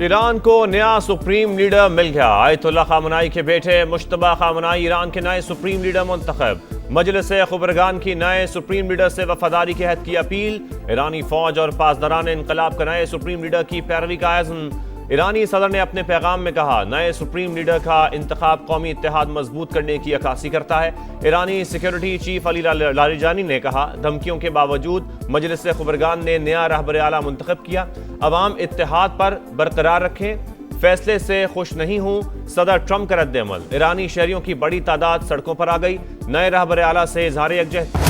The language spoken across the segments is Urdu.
ایران کو نیا سپریم لیڈر مل گیا۔ آیت اللہ خامنائی کے بیٹے مجتبی خامنائی ایران کے نئے سپریم لیڈر منتخب۔ مجلس خبرگان کی نئے سپریم لیڈر سے وفاداری کے عہد کی اپیل۔ ایرانی فوج اور پاسداران انقلاب کا نئے سپریم لیڈر کی پیروی کا عزم۔ ایرانی صدر نے اپنے پیغام میں کہا، نئے سپریم لیڈر کا انتخاب قومی اتحاد مضبوط کرنے کی عکاسی کرتا ہے۔ ایرانی سیکیورٹی چیف علی لاریجانی نے کہا، دھمکیوں کے باوجود مجلس خبرگان نے نیا رہبر اعلیٰ منتخب کیا۔ عوام اتحاد پر برقرار رکھیں، فیصلے سے خوش نہیں ہوں، صدر ٹرمپ کا رد عمل۔ ایرانی شہریوں کی بڑی تعداد سڑکوں پر آ گئی، نئے رہبر اعلیٰ سے اظہار یکجہتی۔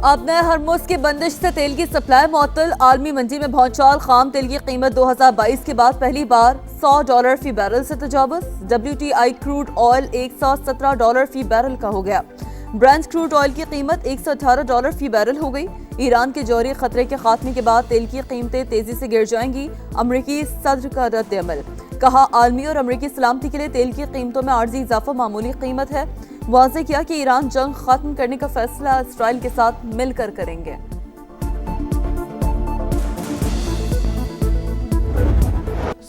اب نئے ہرمز کی بندش سے تیل کی سپلائی معطل۔ عالمی منڈی میں بھونچال، خام تیل کی قیمت 2022 کے بعد پہلی بار $100 فی بیرل سے تجاوز۔ WTI کروڈ آئل $117 فی بیرل کا ہو گیا۔ برنٹ کروڈ آئل کی قیمت $118 فی بیرل ہو گئی۔ ایران کے جوہری خطرے کے خاتمے کے بعد تیل کی قیمتیں تیزی سے گر جائیں گی۔ امریکی صدر کا رد عمل، کہا عالمی اور امریکی سلامتی کے لیے تیل کی قیمتوں میں عارضی اضافہ معمولی قیمت ہے۔ واضح کیا کہ ایران جنگ ختم کرنے کا فیصلہ اسرائیل کے ساتھ مل کر کریں گے۔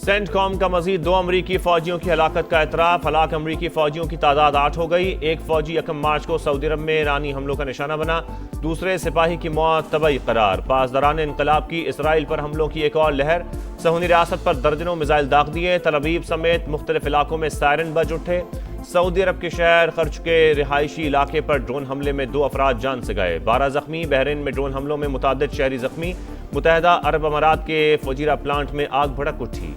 سینٹ کام کا مزید 2 امریکی فوجیوں کی ہلاکت کا اعتراف۔ ہلاک امریکی فوجیوں کی تعداد 8 ہو گئی۔ ایک فوجی 1 مارچ کو سعودی عرب میں ایرانی حملوں کا نشانہ بنا، دوسرے سپاہی کی موت طبعی قرار۔ پاسداران انقلاب کی اسرائیل پر حملوں کی ایک اور لہر، صہیونی ریاست پر درجنوں میزائل داغ دیے۔ تل ابیب سمیت مختلف علاقوں میں سائرن بج اٹھے۔ سعودی عرب کے شہر خرچ کے رہائشی علاقے پر ڈرون حملے میں 2 افراد جان سے گئے، 12 زخمی۔ بحرین میں ڈرون حملوں میں متعدد شہری زخمی۔ متحدہ عرب امارات کے فجیرہ پلانٹ میں آگ بھڑک اٹھی۔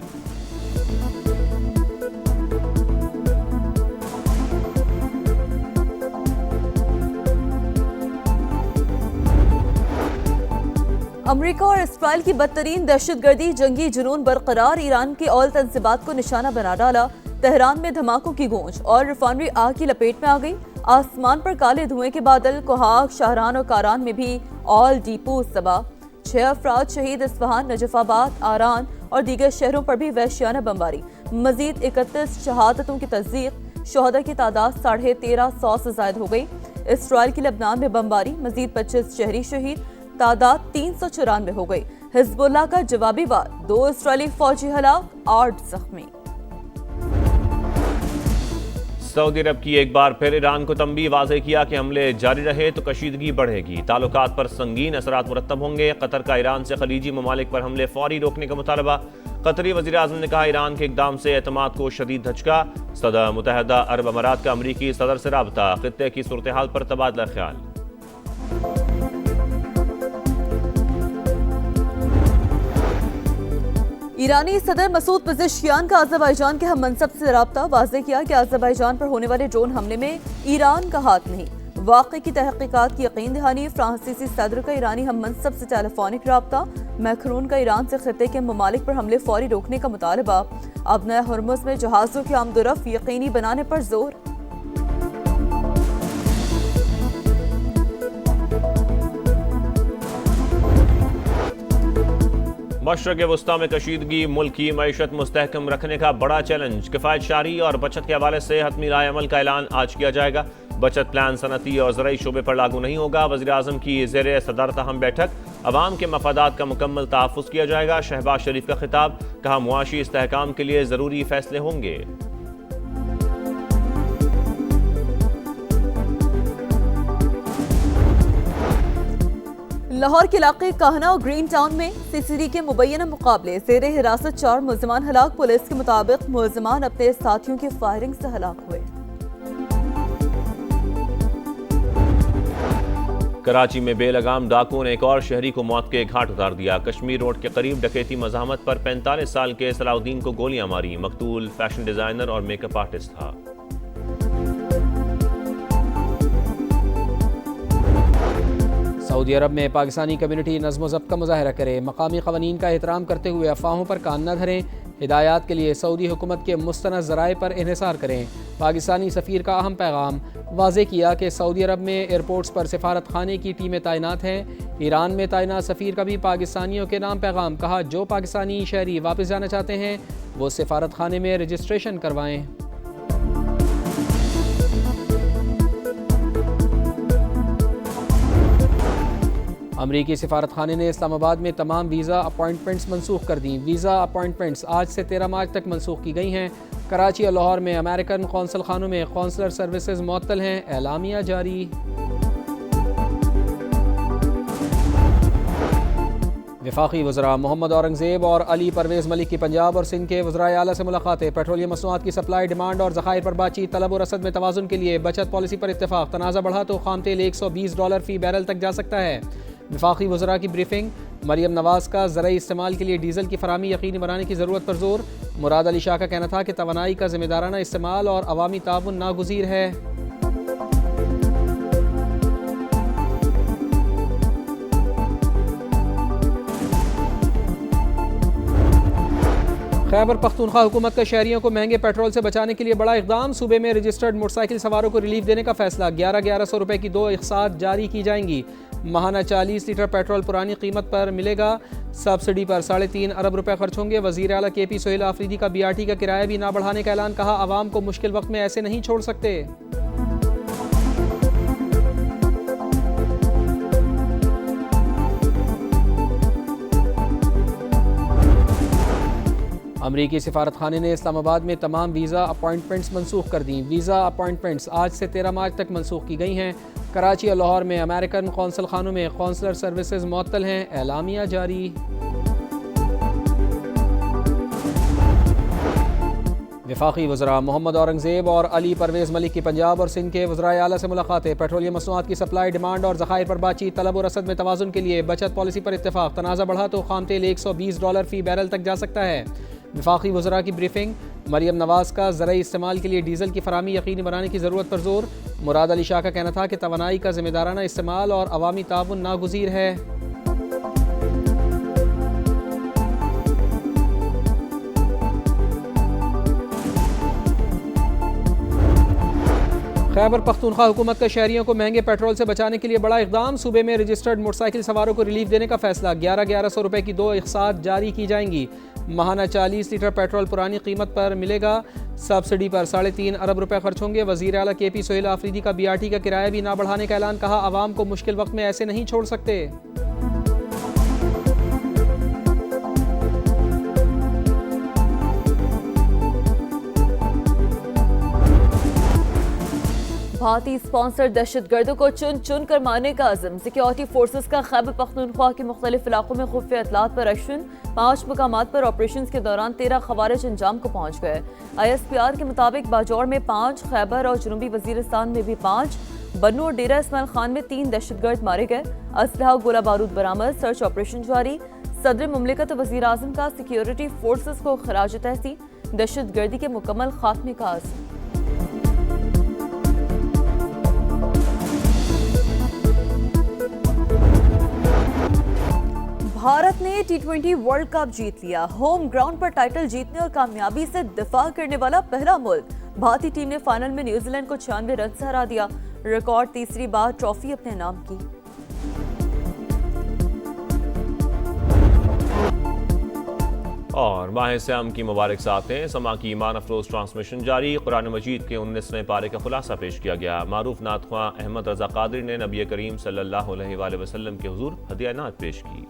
امریکہ اور اسرائیل کی بدترین دہشت گردی، جنگی جنون برقرار۔ ایران کی آئل تنصیبات کو نشانہ بنا ڈالا۔ تہران میں دھماکوں کی گونج اور ریفائنری آگ کی لپیٹ میں آ گئی۔ آسمان پر کالے دھوئیں کے بادل۔ کوہاگ، شاہران اور کاران میں بھی آئل ڈیپو تباہ، 6 افراد شہید۔ اصفہان، نجف آباد، آران اور دیگر شہروں پر بھی وحشیانہ بمباری۔ مزید 31 شہادتوں کی تصدیق، شہداء کی تعداد 1350 سے زائد ہو گئی۔ اسرائیل کی لبنان میں بمباری، مزید 25 شہری شہید، تعداد 394 ہو گئی۔ حزب اللہ کا جوابی وار، 2 اسرائیلی فوجی ہلاک، 8 زخمی۔ سعودی عرب کی ایک بار پھر ایران کو تنبیہ، واضح کیا کہ حملے جاری رہے تو کشیدگی بڑھے گی، تعلقات پر سنگین اثرات مرتب ہوں گے۔ قطر کا ایران سے خلیجی ممالک پر حملے فوری روکنے کا مطالبہ۔ قطری وزیر اعظم نے کہا، ایران کے اقدام سے اعتماد کو شدید دھچکا۔ صدر متحدہ عرب امارات کا امریکی صدر سے رابطہ، خطے کی صورتحال پر تبادلہ خیال۔ ایرانی صدر مسعود پزشکیان کا آذربائیجان کے ہم منصب سے رابطہ، واضح کیا کہ آذربائیجان پر ہونے والے ڈرون حملے میں ایران کا ہاتھ نہیں، واقعے کی تحقیقات کی یقین دہانی۔ فرانسیسی صدر کا ایرانی ہم منصب سے ٹیلیفونک رابطہ، میکرون کا ایران سے خطے کے ممالک پر حملے فوری روکنے کا مطالبہ۔ اب نئے ہرمز میں جہازوں کی آمد و رفت یقینی بنانے پر زور۔ مشرق وسطیٰ میں کشیدگی، ملک کی معیشت مستحکم رکھنے کا بڑا چیلنج۔ کفایت شعری اور بچت کے حوالے سے حتمی رائے عمل کا اعلان آج کیا جائے گا۔ بچت پلان صنعتی اور زرعی شعبے پر لاگو نہیں ہوگا۔ وزیر اعظم کی زیر صدارت اہم بیٹھک، عوام کے مفادات کا مکمل تحفظ کیا جائے گا۔ شہباز شریف کا خطاب، کہا معاشی استحکام کے لیے ضروری فیصلے ہوں گے۔ لاہور کے علاقے کاہنہ اور گرین ٹاؤن میں سی سی ڈی کے مبینہ مقابلے، زیر حراست 4 ملزمان ہلاک۔ پولیس کے مطابق ملزمان اپنے ساتھیوں کی فائرنگ سے ہلاک ہوئے۔ کراچی میں بے لگام ڈاکو نے ایک اور شہری کو موت کے گھاٹ اتار دیا۔ کشمیر روڈ کے قریب ڈکیتی مزاحمت پر 45 سال کے صلاح الدین کو گولیاں ماری۔ مقتول فیشن ڈیزائنر اور میک اپ آرٹسٹ تھا۔ سعودی عرب میں پاکستانی کمیونٹی نظم و ضبط کا مظاہرہ کرے، مقامی قوانین کا احترام کرتے ہوئے افواہوں پر کان نہ دھریں، ہدایات کے لیے سعودی حکومت کے مستند ذرائع پر انحصار کریں۔ پاکستانی سفیر کا اہم پیغام، واضح کیا کہ سعودی عرب میں ایئرپورٹس پر سفارت خانے کی ٹیمیں تعینات ہیں۔ ایران میں تعینات سفیر کا بھی پاکستانیوں کے نام پیغام، کہا جو پاکستانی شہری واپس جانا چاہتے ہیں وہ سفارت خانے میں رجسٹریشن کروائیں۔ امریکی سفارت خانے نے اسلام آباد میں تمام ویزا اپائنٹمنٹس منسوخ کر دیں۔ ویزا اپائنٹمنٹس آج سے 13 مارچ تک منسوخ کی گئی ہیں۔ کراچی اور لاہور میں امریکن قونصل خانوں میں قونصلر سروسز معطل ہیں، اعلامیہ جاری۔ وفاقی وزراء محمد اورنگزیب اور علی پرویز ملک کی پنجاب اور سندھ کے وزرائے اعلیٰ سے ملاقاتیں۔ پیٹرولیم مصنوعات کی سپلائی، ڈیمانڈ اور ذخائر پر بات چیت۔ طلب و رسد میں توازن کے لیے بچت پالیسی پر اتفاق۔ تنازع بڑھا تو خام تیل $120 فی بیرل تک جا سکتا ہے۔ وفاقی وزراء کی بریفنگ۔ مریم نواز کا زرعی استعمال کے لیے ڈیزل کی فراہمی یقینی بنانے کی ضرورت پر زور۔ مراد علی شاہ کا کہنا تھا کہ توانائی کا ذمہ دارانہ استعمال اور عوامی تعاون ناگزیر ہے۔ خیبر پختونخوا حکومت کا شہریوں کو مہنگے پیٹرول سے بچانے کے لیے بڑا اقدام۔ صوبے میں رجسٹرڈ موٹر سائیکل سواروں کو ریلیف دینے کا فیصلہ۔ 1100 روپے کی 2 اقساط جاری کی جائیں گی۔ ماہانہ 40 لیٹر پیٹرول پرانی قیمت پر ملے گا۔ سبسڈی پر 3.5 ارب روپے خرچ ہوں گے۔ وزیر اعلیٰ کے پی سہیل آفریدی کا BRT کا کرایہ بھی نہ بڑھانے کا اعلان۔ کہا عوام کو مشکل وقت میں ایسے نہیں چھوڑ سکتے۔ امریکی سفارت خانے نے اسلام آباد میں تمام ویزا اپائنٹمنٹس منسوخ کر دیں۔ ویزا اپائنٹمنٹس آج سے 13 مارچ تک منسوخ کی گئی ہیں۔ کراچی اور لاہور میں امریکن قونصل خانوں میں قونصلر سروسز معطل ہیں، اعلامیہ جاری۔ وفاقی وزراء محمد اورنگزیب اور علی پرویز ملک کی پنجاب اور سندھ کے وزرائے اعلیٰ سے ملاقاتیں۔ پیٹرولیم مصنوعات کی سپلائی، ڈیمانڈ اور ذخائر پر بات چیت۔ طلب و رسد میں توازن کے لیے بچت پالیسی پر اتفاق۔ تنازع بڑھا تو خام تیل $120 فی بیرل تک جا سکتا ہے۔ وفاقی وزراء کی بریفنگ۔ مریم نواز کا زرعی استعمال کے لیے ڈیزل کی فراہمی یقینی بنانے کی ضرورت پر زور۔ مراد علی شاہ کا کہنا تھا کہ توانائی کا ذمہ دارانہ استعمال اور عوامی تعاون ناگزیر ہے۔ خیبر پختونخوا حکومت کا شہریوں کو مہنگے پیٹرول سے بچانے کے لیے بڑا اقدام۔ صوبے میں رجسٹرڈ موٹر سائیکل سواروں کو ریلیف دینے کا فیصلہ۔ 1100 روپے کی 2 اقساط جاری کی جائیں گی۔ ماہانہ 40 لیٹر پیٹرول پرانی قیمت پر ملے گا۔ سبسڈی پر 3.5 ارب روپے خرچ ہوں گے۔ وزیر اعلیٰ کے پی سہیل آفریدی کا BRT کا کرایہ بھی نہ بڑھانے کا اعلان۔ کہا عوام کو مشکل وقت میں ایسے نہیں چھوڑ سکتے۔ بھارتی اسپانسر دہشت گردوں کو چن چن کر مارنے کا عزم۔ سیکیورٹی فورسز کا خیبر پختونخوا کے مختلف علاقوں میں خفیہ اطلاعات پر ایکشن۔ 5 مقامات پر آپریشنز کے دوران 13 خوارج انجام کو پہنچ گئے۔ ISPR کے مطابق باجوڑ میں 5، خیبر اور جنوبی وزیرستان میں بھی 5، بنو اور ڈیرہ اسماعیل خان میں 3 دہشت گرد مارے گئے۔ اسلحہ و گولہ بارود برآمد۔ سرچ آپریشن جاری۔ صدر مملکت و وزیر اعظم کا سیکیورٹی فورسز کو خراج تحسین۔ دہشت گردی کے مکمل خاتمے کا عزم۔ بھارت نے T20 ورلڈ کپ جیت لیا۔ ہوم گراؤنڈ پر ٹائٹل جیتنے اور کامیابی سے دفاع کرنے والا پہلا ملک۔ بھارتی ٹیم نے فائنل میں نیوزی لینڈ کو 96 رن سے ہرا دیا۔ ریکارڈ تیسری بار ٹرافی اپنے نام کی۔ اور ماہ سیام کی مبارک ساتیں سما کی ایمان افروز ٹرانسمیشن جاری۔ قرآن مجید کے 19ویں پارے کا خلاصہ پیش کیا گیا۔ معروف نعت خواں احمد رضا قادری نے نبی کریم صلی اللہ علیہ وآلہ وسلم کے حضور ہدیہ نعت پیش کی۔